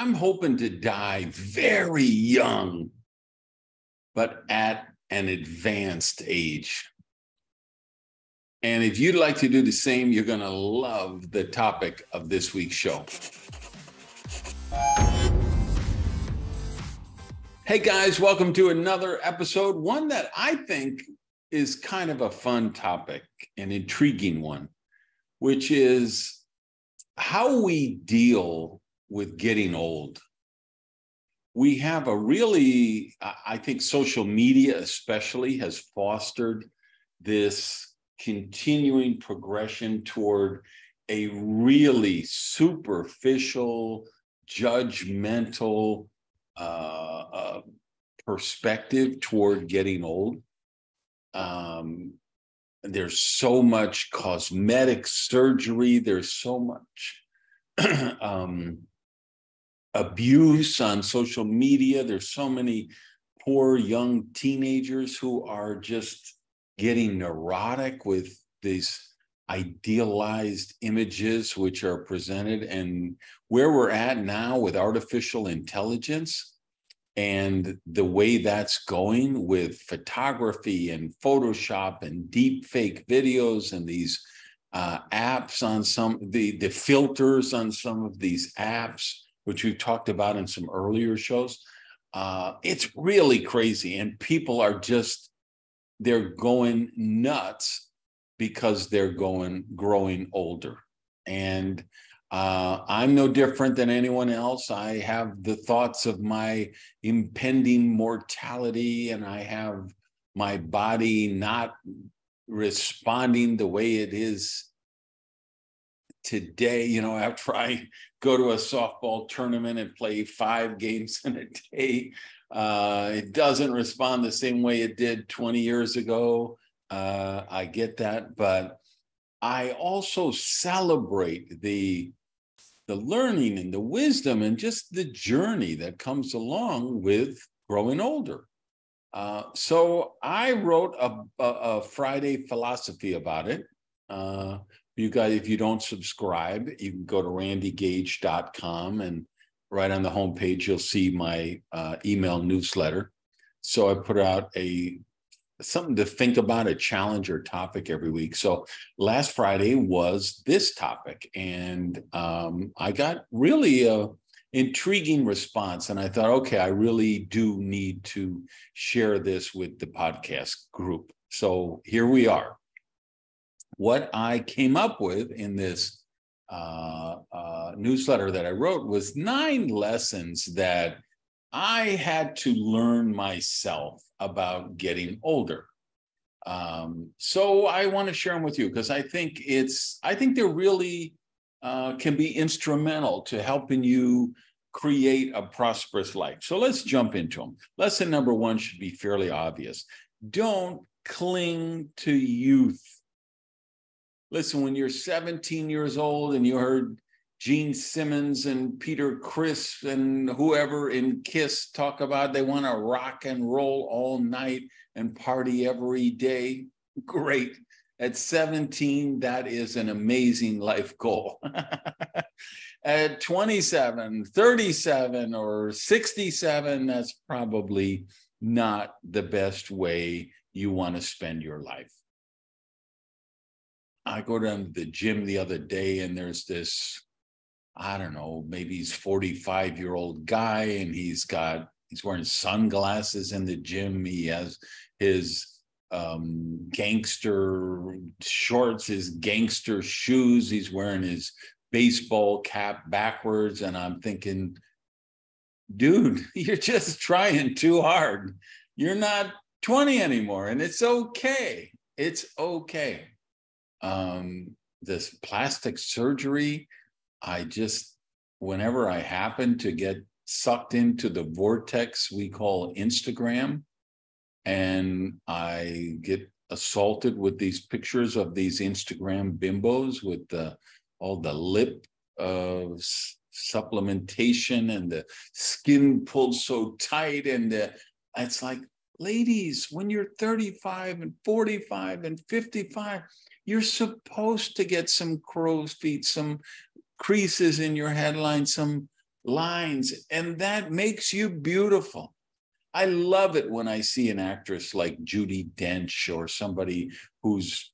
I'm hoping to die very young, but at an advanced age. And if you'd like to do the same, you're going to love the topic of this week's show. Hey guys, welcome to another episode, one that I think is kind of a fun topic, an intriguing one, which is how we deal with getting old. We have a really, I think social media especially has fostered this continuing progression toward a really superficial, judgmental perspective toward getting old. There's so much cosmetic surgery. There's so much abuse on social media. There's so many poor young teenagers who are just getting neurotic with these idealized images which are presented, and where we're at now with artificial intelligence and the way that's going with photography and Photoshop and deep fake videos and these apps on some, the filters on some of these apps, which we've talked about in some earlier shows. It's really crazy. And people are just, they're going nuts because they're growing older. And I'm no different than anyone else. I have the thoughts of my impending mortality, and I have my body not responding the way it is today. You know, after I go to a softball tournament and play 5 games in a day, it doesn't respond the same way it did 20 years ago. I get that, but I also celebrate the learning and the wisdom and just the journey that comes along with growing older. So I wrote a Friday philosophy about it. You guys, if you don't subscribe, you can go to randygage.com, and right on the homepage, you'll see my email newsletter. So I put out something to think about, a challenge or topic every week. So last Friday was this topic, and I got really an intriguing response. And I thought, okay, I really do need to share this with the podcast group. So here we are. What I came up with in this newsletter that I wrote was 9 lessons that I had to learn myself about getting older. So I want to share them with you because I think they're really can be instrumental to helping you create a prosperous life. So let's jump into them. Lesson number 1 should be fairly obvious. Don't cling to youth. Listen, when you're 17 years old and you heard Gene Simmons and Peter Criss and whoever in KISS talk about they want to rock and roll all night and party every day, great. At 17, that is an amazing life goal. At 27, 37, or 67, that's probably not the best way you want to spend your life. I go down to the gym the other day, and there's this, I don't know, maybe he's 45-year-old guy, and he's wearing sunglasses in the gym. He has his gangster shorts, his gangster shoes. He's wearing his baseball cap backwards. And I'm thinking, dude, you're just trying too hard. You're not 20 anymore, and it's okay. It's okay. This plastic surgery, whenever I happen to get sucked into the vortex we call Instagram, and I get assaulted with these pictures of these Instagram bimbos with all the lip supplementation and the skin pulled so tight, and it's like, ladies, when you're 35 and 45 and 55, you're supposed to get some crow's feet, some creases in your headline, some lines, and that makes you beautiful. I love it when I see an actress like Judi Dench or somebody who's,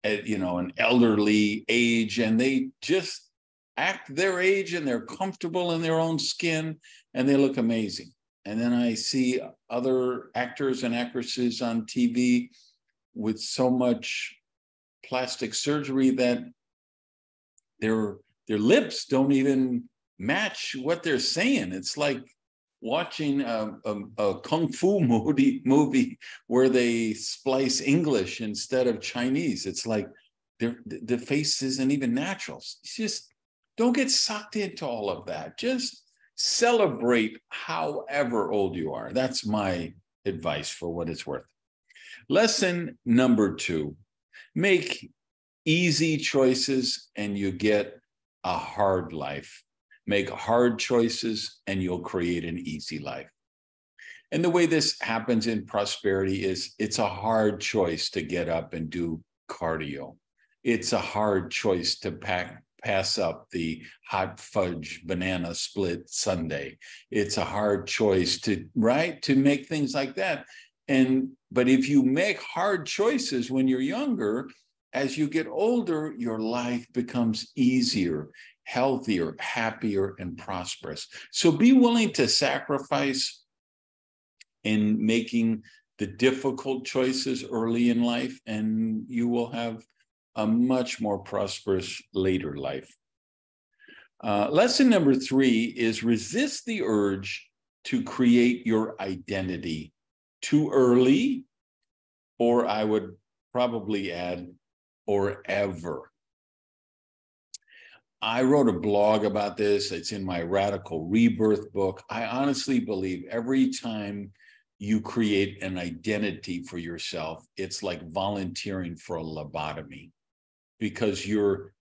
an elderly age, and they just act their age and they're comfortable in their own skin and they look amazing. And then I see other actors and actresses on TV with so much plastic surgery that their lips don't even match what they're saying. It's like watching a kung fu movie where they splice English instead of Chinese. It's like the face isn't even natural. It's just don't get sucked into all of that. Just celebrate however old you are. That's my advice for what it's worth. Lesson number 2, make easy choices and you get a hard life. Make hard choices and you'll create an easy life. And the way this happens in prosperity is it's a hard choice to get up and do cardio. It's a hard choice to pass up the hot fudge banana split sundae. It's a hard choice to make things like that. But if you make hard choices when you're younger, as you get older, your life becomes easier, healthier, happier, and prosperous. So be willing to sacrifice in making the difficult choices early in life, and you will have a much more prosperous later life. Lesson number 3 is resist the urge to create your identity too early, or I would probably add, or ever. I wrote a blog about this. It's in my Radical Rebirth book. I honestly believe every time you create an identity for yourself, it's like volunteering for a lobotomy, because you're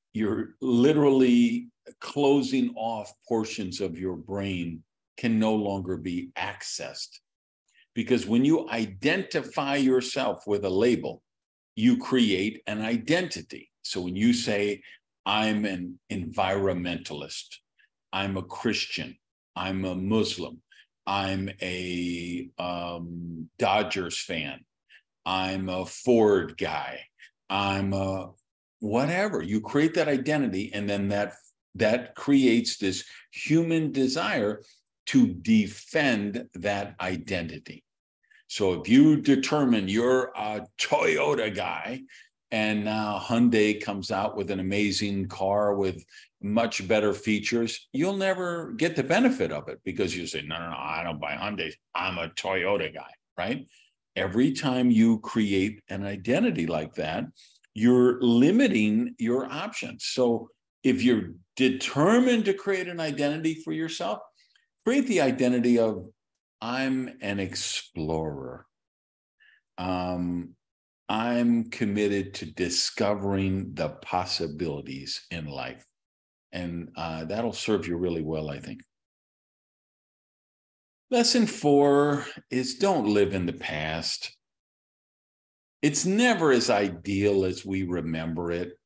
literally closing off portions of your brain can no longer be accessed. Because when you identify yourself with a label, you create an identity. So when you say, I'm an environmentalist, I'm a Christian, I'm a Muslim, I'm a Dodgers fan, I'm a Ford guy, I'm a whatever. You create that identity, and then that creates this human desire to defend that identity. So if you determine you're a Toyota guy, and now Hyundai comes out with an amazing car with much better features, you'll never get the benefit of it, because you say, no, I don't buy Hyundai. I'm a Toyota guy, right? Every time you create an identity like that, you're limiting your options. So if you're determined to create an identity for yourself, create the identity of, I'm an explorer. I'm committed to discovering the possibilities in life. And that'll serve you really well, I think. Lesson 4 is don't live in the past. It's never as ideal as we remember it.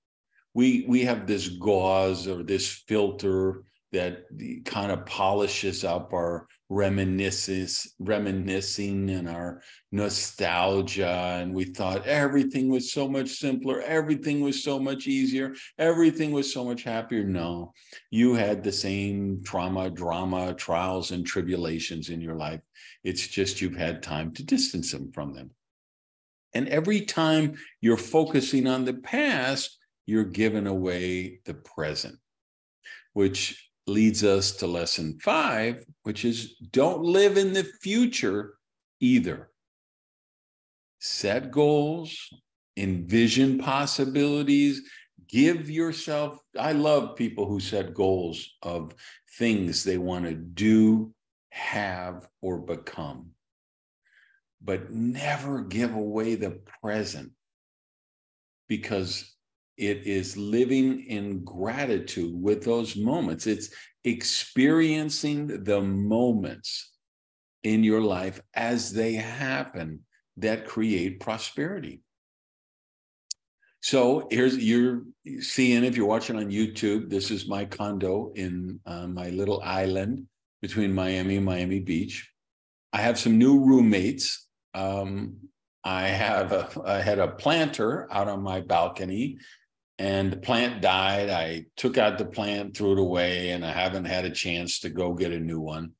We have this gauze or this filter that kind of polishes up our reminiscing and our nostalgia. And we thought everything was so much simpler. Everything was so much easier. Everything was so much happier. No, you had the same trauma, drama, trials, and tribulations in your life. It's just you've had time to distance them from them. And every time you're focusing on the past, you're giving away the present, which leads us to lesson 5, which is don't live in the future either. Set goals, envision possibilities, give yourself, I love people who set goals of things they want to do, have, or become, but never give away the present, because it is living in gratitude with those moments. It's experiencing the moments in your life as they happen that create prosperity. So you're seeing, if you're watching on YouTube, this is my condo in my little island between Miami and Miami Beach. I have some new roommates. I had a planter out on my balcony, and the plant died. I took out the plant, threw it away, and I haven't had a chance to go get a new one.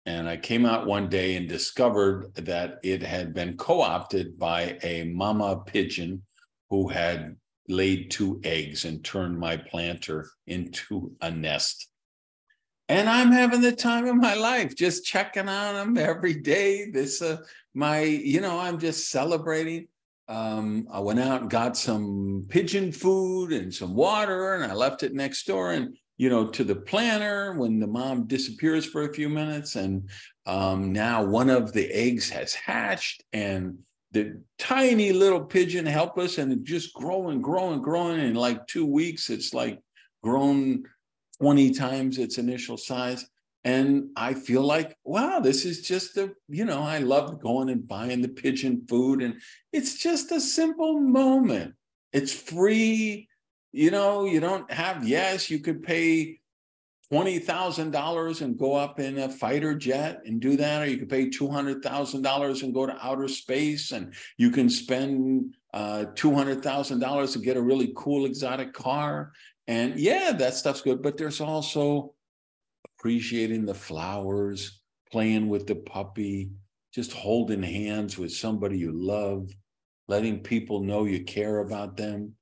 And I came out one day and discovered that it had been co-opted by a mama pigeon who had laid 2 eggs and turned my planter into a nest. And I'm having the time of my life, just checking on them every day. I'm just celebrating. I went out and got some pigeon food and some water, and I left it next door and, to the planter when the mom disappears for a few minutes. And now one of the eggs has hatched, and the tiny little pigeon helped us, and it just growing. In like 2 weeks, it's like grown 20 times its initial size. And I feel like, wow, this is just I love going and buying the pigeon food. And it's just a simple moment. It's free. You don't have, yes, you could pay $20,000 and go up in a fighter jet and do that, or you could pay $200,000 and go to outer space, and you can spend $200,000 to get a really cool exotic car. And yeah, that stuff's good, but there's also appreciating the flowers, playing with the puppy, just holding hands with somebody you love, letting people know you care about them,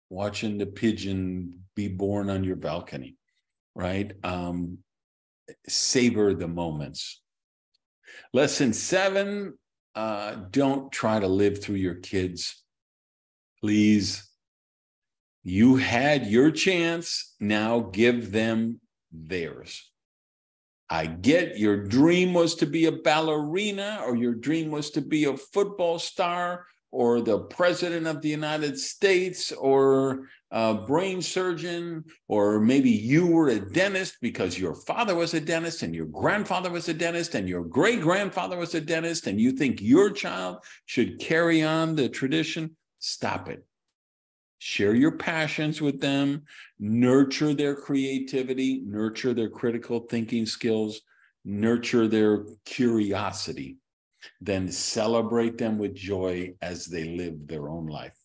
watching the pigeon be born on your balcony, right? Savor the moments. Lesson 7, don't try to live through your kids. Please. You had your chance, now give them theirs. I get your dream was to be a ballerina, or your dream was to be a football star, or the president of the United States, or a brain surgeon, or maybe you were a dentist because your father was a dentist and your grandfather was a dentist and your great-grandfather was a dentist, and you think your child should carry on the tradition. Stop it. Share your passions with them, nurture their creativity, nurture their critical thinking skills, nurture their curiosity, then celebrate them with joy as they live their own life.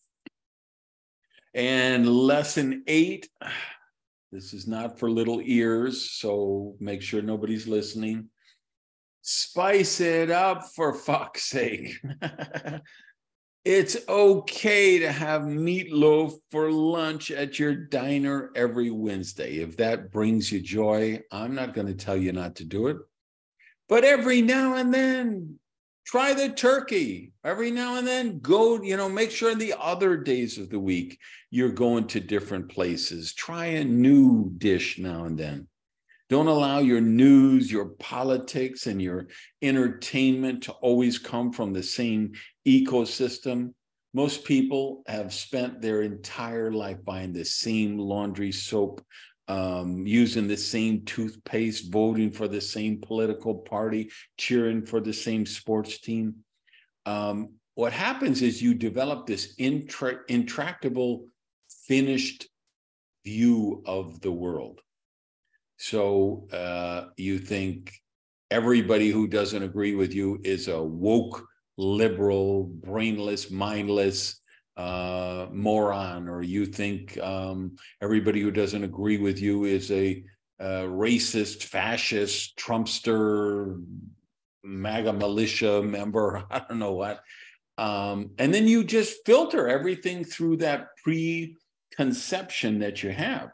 And lesson 8, this is not for little ears, so make sure nobody's listening. Spice it up, for fuck's sake. It's okay to have meatloaf for lunch at your diner every Wednesday. If that brings you joy, I'm not going to tell you not to do it. But every now and then, try the turkey. Every now and then, go, make sure the other days of the week you're going to different places. Try a new dish now and then. Don't allow your news, your politics, and your entertainment to always come from the same ecosystem. Most people have spent their entire life buying the same laundry soap, using the same toothpaste, voting for the same political party, cheering for the same sports team. What happens is you develop this intractable, finished view of the world. So you think everybody who doesn't agree with you is a woke, liberal, brainless, mindless moron, or you think everybody who doesn't agree with you is a racist, fascist, Trumpster, MAGA militia member, I don't know what. And then you just filter everything through that preconception that you have.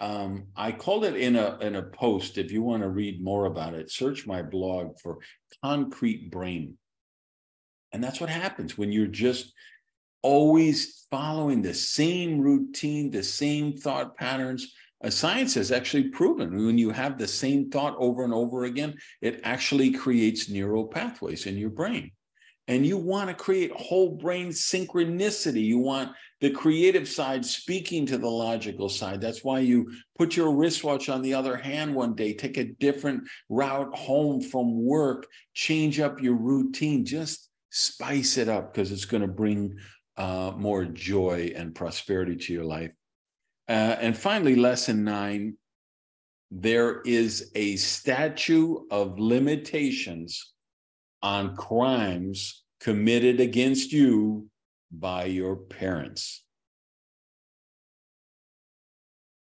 I called it in a post. If you want to read more about it, search my blog for concrete brain. And that's what happens when you're just always following the same routine, the same thought patterns. Science has actually proven when you have the same thought over and over again, it actually creates neural pathways in your brain. And you want to create whole brain synchronicity. You want the creative side speaking to the logical side. That's why you put your wristwatch on the other hand one day, take a different route home from work, change up your routine, just spice it up, because it's going to bring more joy and prosperity to your life. And finally, lesson 9, there is a statute of limitations on crimes committed against you by your parents.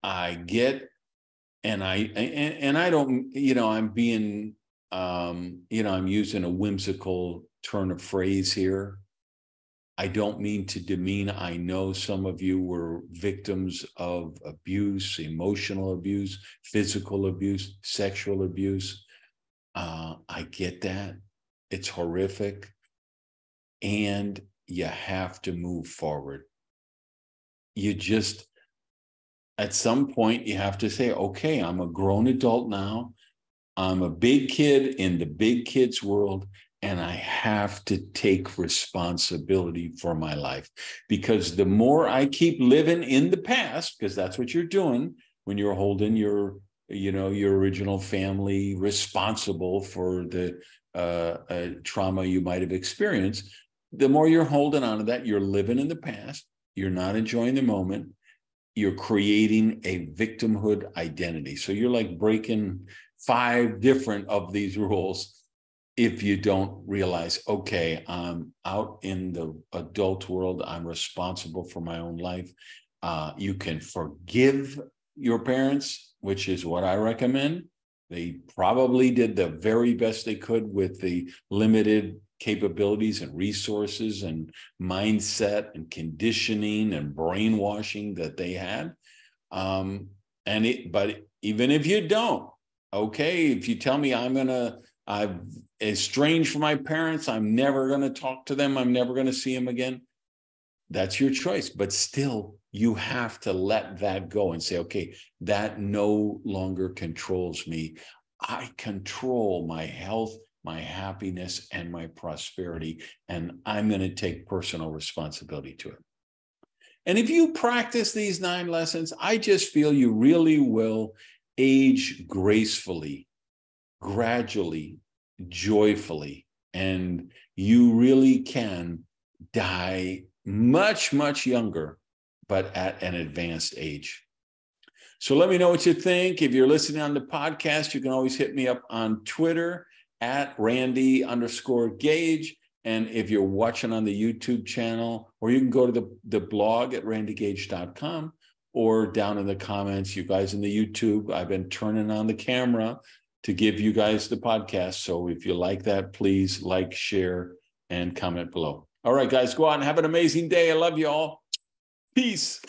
I get, and I don't, I'm being, I'm using a whimsical turn of phrase here. I don't mean to demean. I know some of you were victims of abuse, emotional abuse, physical abuse, sexual abuse. I get that. It's horrific. And you have to move forward. You just, at some point, you have to say, okay, I'm a grown adult now. I'm a big kid in the big kids world. And I have to take responsibility for my life, because the more I keep living in the past, because that's what you're doing when you're holding your original family responsible for the trauma you might have experienced, the more you're holding on to that, you're living in the past. You're not enjoying the moment. You're creating a victimhood identity. So you're like breaking 5 different of these rules. If you don't realize, okay, I'm out in the adult world, I'm responsible for my own life. You can forgive your parents, which is what I recommend. They probably did the very best they could with the limited capabilities and resources and mindset and conditioning and brainwashing that they had. But even if you don't, okay, if you tell me I'm estranged from my parents, I'm never going to talk to them, I'm never going to see them again, that's your choice. But still, you have to let that go and say, okay, that no longer controls me. I control my health, my happiness, and my prosperity, and I'm going to take personal responsibility to it. And if you practice these 9 lessons, I just feel you really will age gracefully, gradually, joyfully, and you really can die much, much younger, but at an advanced age. So let me know what you think. If you're listening on the podcast, you can always hit me up on Twitter at Randy_Gage. And if you're watching on the YouTube channel, or you can go to the blog at randygage.com, or down in the comments, you guys in the YouTube, I've been turning on the camera to give you guys the podcast. So if you like that, please like, share, and comment below. All right, guys, go out and have an amazing day. I love you all. Peace.